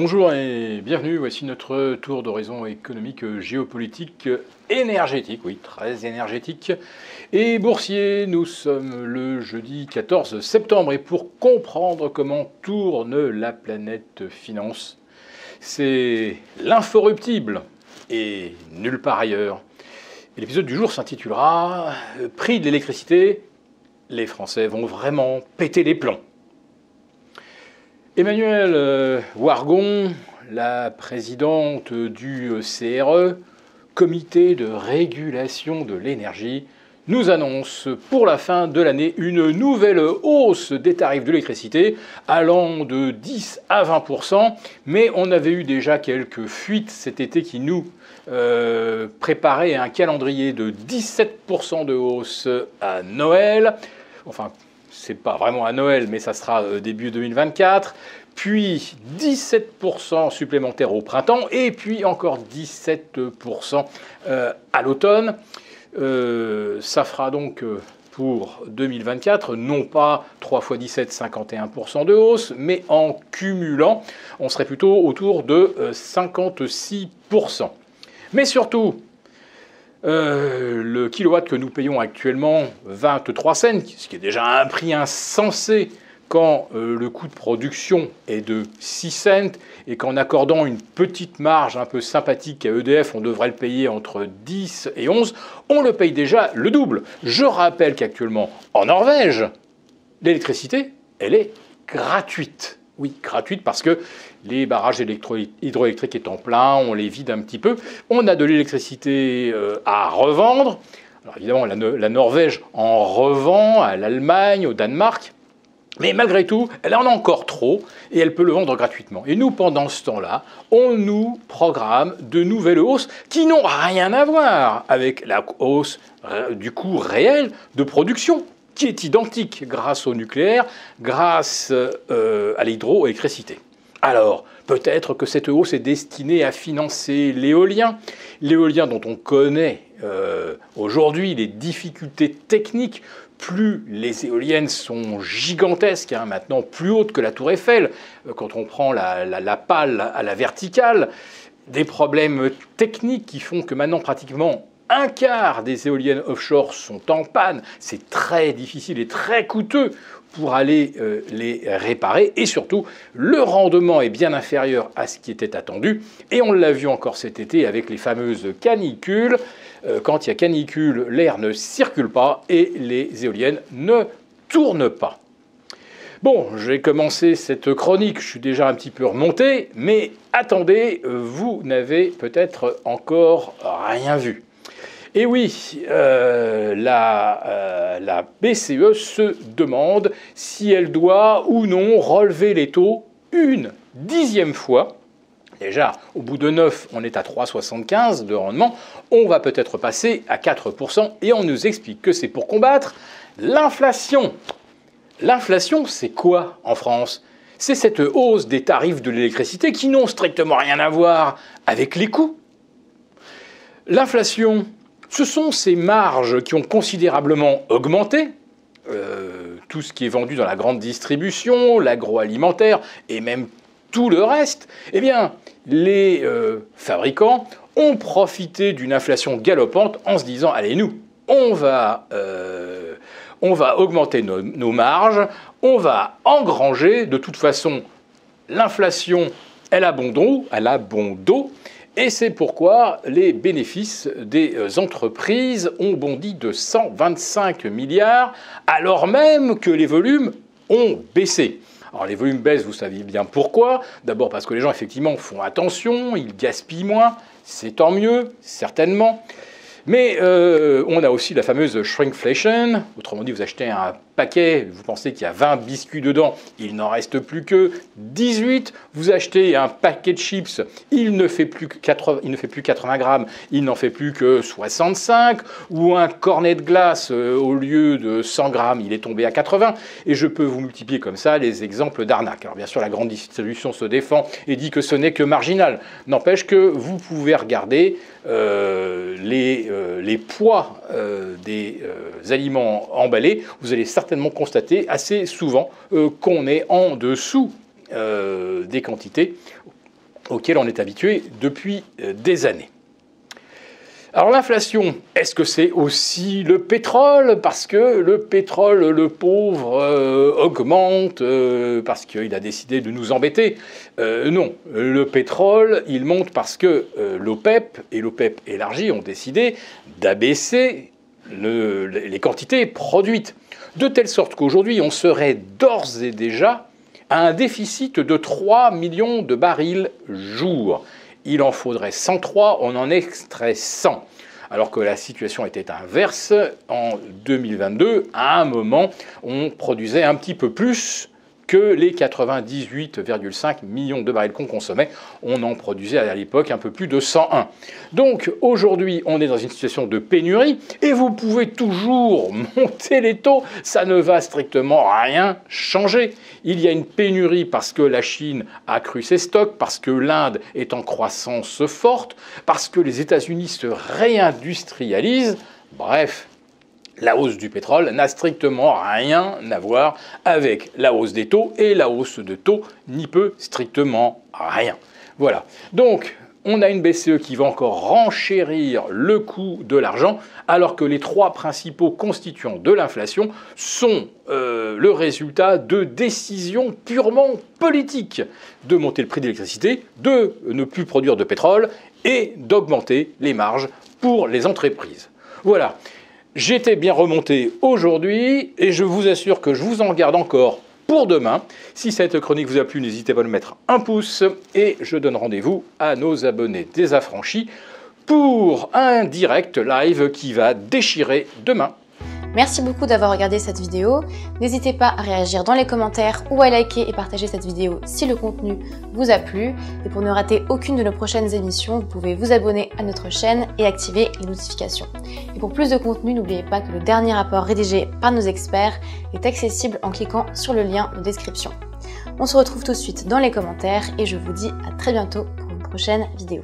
Bonjour et bienvenue, voici notre tour d'horizon économique, géopolitique, énergétique, oui, très énergétique, et boursier. Nous sommes le jeudi 14 septembre et pour comprendre comment tourne la planète finance, c'est l'inforruptible et nulle part ailleurs. Et l'épisode du jour s'intitulera « Prix de l'électricité, les Français vont vraiment péter les plombs ». Emmanuelle Wargon, la présidente du CRE, Comité de régulation de l'énergie, nous annonce pour la fin de l'année une nouvelle hausse des tarifs de l'électricité allant de 10 à 20%, mais on avait eu déjà quelques fuites cet été qui nous préparaient un calendrier de 17% de hausse à Noël, enfin c'est pas vraiment à Noël, mais ça sera début 2024, puis 17% supplémentaires au printemps, et puis encore 17% à l'automne. Ça fera donc pour 2024, non pas 3 x 17, 51% de hausse, mais en cumulant, on serait plutôt autour de 56%. Mais surtout, le kilowatt que nous payons actuellement, 23 cents, ce qui est déjà un prix insensé quand le coût de production est de 6 cents et qu'en accordant une petite marge un peu sympathique à EDF, on devrait le payer entre 10 et 11, on le paye déjà le double. Je rappelle qu'actuellement, en Norvège, l'électricité, elle est gratuite. Oui, gratuite parce que les barrages hydroélectriques étant pleins, on les vide un petit peu. On a de l'électricité à revendre. Alors évidemment, la Norvège en revend à l'Allemagne, au Danemark. Mais malgré tout, elle en a encore trop et elle peut le vendre gratuitement. Et nous, pendant ce temps-là, on nous programme de nouvelles hausses qui n'ont rien à voir avec la hausse du coût réel de production, qui est identique grâce au nucléaire, grâce à l'hydroélectricité. Alors, peut-être que cette hausse est destinée à financer l'éolien dont on connaît aujourd'hui les difficultés techniques. Plus les éoliennes sont gigantesques, maintenant plus hautes que la tour Eiffel, quand on prend la pale à la verticale, des problèmes techniques qui font que maintenant pratiquement un quart des éoliennes offshore sont en panne. C'est très difficile et très coûteux pour aller les réparer. Et surtout, le rendement est bien inférieur à ce qui était attendu. Et on l'a vu encore cet été avec les fameuses canicules. Quand il y a canicule, l'air ne circule pas et les éoliennes ne tournent pas. Bon, j'ai commencé cette chronique, je suis déjà un petit peu remonté, mais attendez, vous n'avez peut-être encore rien vu. Et oui, la BCE se demande si elle doit ou non relever les taux une 10e fois. Déjà, au bout de 9, on est à 3,75 de rendement. On va peut-être passer à 4% et on nous explique que c'est pour combattre l'inflation. L'inflation, c'est quoi en France? C'est cette hausse des tarifs de l'électricité qui n'ont strictement rien à voir avec les coûts. L'inflation, ce sont ces marges qui ont considérablement augmenté. Tout ce qui est vendu dans la grande distribution, l'agroalimentaire et même tout le reste, eh bien, les fabricants ont profité d'une inflation galopante en se disant « Allez, nous, on va augmenter nos marges, on va engranger. De toute façon, l'inflation, elle a bon dos. » Et c'est pourquoi les bénéfices des entreprises ont bondi de 125 milliards, alors même que les volumes ont baissé. Alors les volumes baissent, vous savez bien pourquoi. D'abord parce que les gens, effectivement, font attention, ils gaspillent moins, c'est tant mieux, certainement. Mais on a aussi la fameuse shrinkflation, autrement dit, vous achetez un paquet, vous pensez qu'il y a 20 biscuits dedans, il n'en reste plus que 18. Vous achetez un paquet de chips, il ne fait plus 80 grammes, il n'en fait plus que 65. Ou un cornet de glace, au lieu de 100 grammes, il est tombé à 80. Et je peux vous multiplier comme ça les exemples d'arnaque. Alors bien sûr, la grande distribution se défend et dit que ce n'est que marginal. N'empêche que vous pouvez regarder les poids des aliments emballés, vous allez certainement constater assez souvent qu'on est en dessous des quantités. auquel on est habitué depuis des années. Alors l'inflation, est-ce que c'est aussi le pétrole? Parce que le pétrole, le pauvre, augmente parce qu'il a décidé de nous embêter. Non, le pétrole, il monte parce que l'OPEP et l'OPEP élargi ont décidé d'abaisser les quantités produites. De telle sorte qu'aujourd'hui, on serait d'ores et déjà à un déficit de 3 millions de barils jour. Il en faudrait 103, on en extrait 100. Alors que la situation était inverse, en 2022, à un moment, on produisait un petit peu plus que les 98,5 millions de barils qu'on consommait. On en produisait à l'époque un peu plus de 101. Donc aujourd'hui, on est dans une situation de pénurie et vous pouvez toujours monter les taux, ça ne va strictement rien changer. Il y a une pénurie parce que la Chine a accru ses stocks, parce que l'Inde est en croissance forte, parce que les États-Unis se réindustrialisent. Bref. La hausse du pétrole n'a strictement rien à voir avec la hausse des taux et la hausse de taux n'y peut strictement rien. Voilà. Donc, on a une BCE qui va encore renchérir le coût de l'argent alors que les trois principaux constituants de l'inflation sont le résultat de décisions purement politiques de monter le prix de l'électricité, de ne plus produire de pétrole et d'augmenter les marges pour les entreprises. Voilà. J'étais bien remonté aujourd'hui et je vous assure que je vous en garde encore pour demain. Si cette chronique vous a plu, n'hésitez pas à nous mettre un pouce et je donne rendez-vous à nos abonnés désaffranchis pour un direct live qui va déchirer demain. Merci beaucoup d'avoir regardé cette vidéo. N'hésitez pas à réagir dans les commentaires ou à liker et partager cette vidéo si le contenu vous a plu. Et pour ne rater aucune de nos prochaines émissions, vous pouvez vous abonner à notre chaîne et activer les notifications. Et pour plus de contenu, n'oubliez pas que le dernier rapport rédigé par nos experts est accessible en cliquant sur le lien de description. On se retrouve tout de suite dans les commentaires et je vous dis à très bientôt pour une prochaine vidéo.